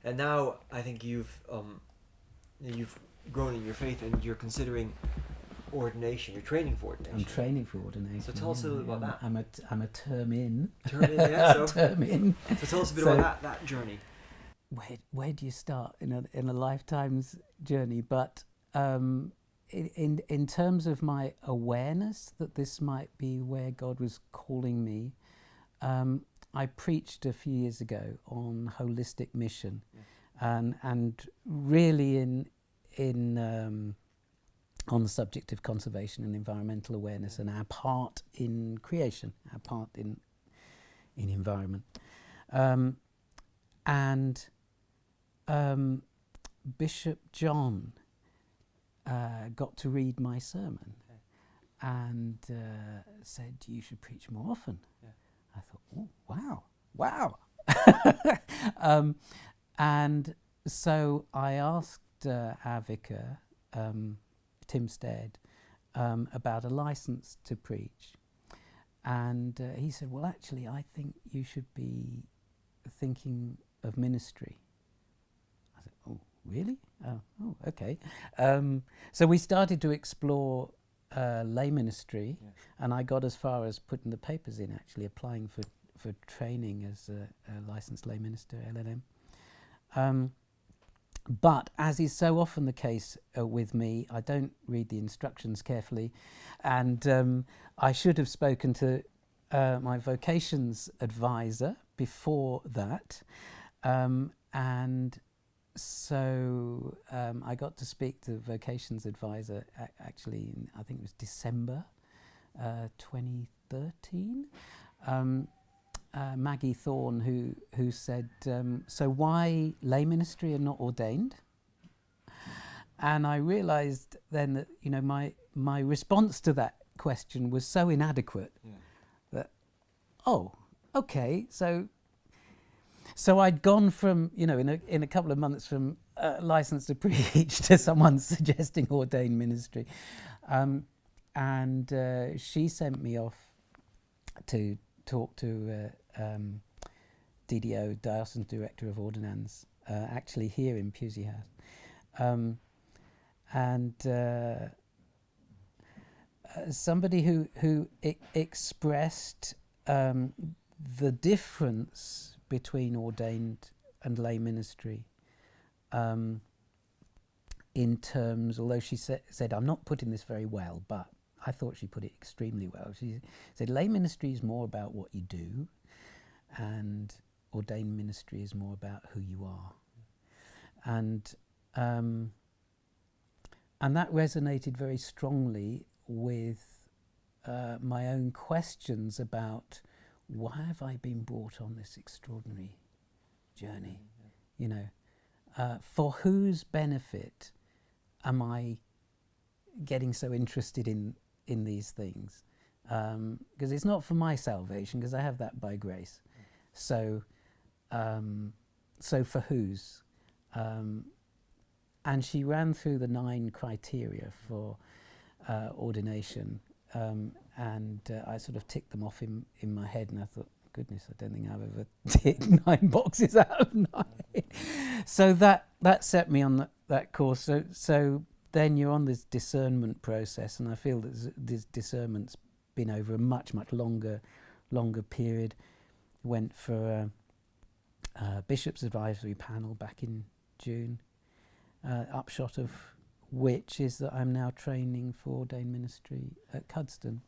And now I think you've grown in your faith and you're considering ordination. You're training for ordination. I'm training for ordination. So tell us a little bit about that. I'm a term in. Term in, yeah. So, term in. So tell us a bit about that journey. Where do you start in a lifetime's journey? But in terms of my awareness that this might be where God was calling me, I preached a few years ago on holistic mission, and really on the subject of conservation and environmental awareness and our part in creation, our part in environment, and Bishop John got to read my sermon and said, "You should preach more often." Yeah. I thought, "Oh, wow!" And so I asked our vicar, Tim Stead, about a license to preach, and he said, "Well, actually, I think you should be thinking of ministry." I said, "Oh, really? Oh, okay." So we started to explore lay ministry, and I got as far as putting the papers in, actually applying for training as a licensed lay minister, LLM. But as is so often the case with me, I don't read the instructions carefully, and I should have spoken to my vocations advisor before that, and so I got to speak to the vocations advisor actually in, I think it was December 2013. Maggie Thorne, who said, "So why lay ministry and not ordained?" And I realised then that my response to that question was so inadequate that okay, so I'd gone from in a couple of months from license to preach to someone suggesting ordained ministry, and she sent me off to talk to DDO, Diocesan Director of Ordinance, actually here in Pusey House, and somebody who expressed the difference between ordained and lay ministry, in terms, although she said, "I'm not putting this very well," but I thought she put it extremely well. She said lay ministry is more about what you do, and ordained ministry is more about who you are. And that resonated very strongly with my own questions about why have I been brought on this extraordinary journey? For whose benefit am I getting so interested in these things? Because it's not for my salvation, because I have that by grace. So for whose? And she ran through the 9 criteria for ordination, and I sort of ticked them off in my head, and I thought, goodness, I don't think I've ever ticked 9 boxes out of 9. So that set me on that course. So then you're on this discernment process, and I feel that this discernment's been over a much longer period. Went for a Bishop's Advisory Panel back in June, upshot of which is that I'm now training for ordained ministry at Cuddesdon.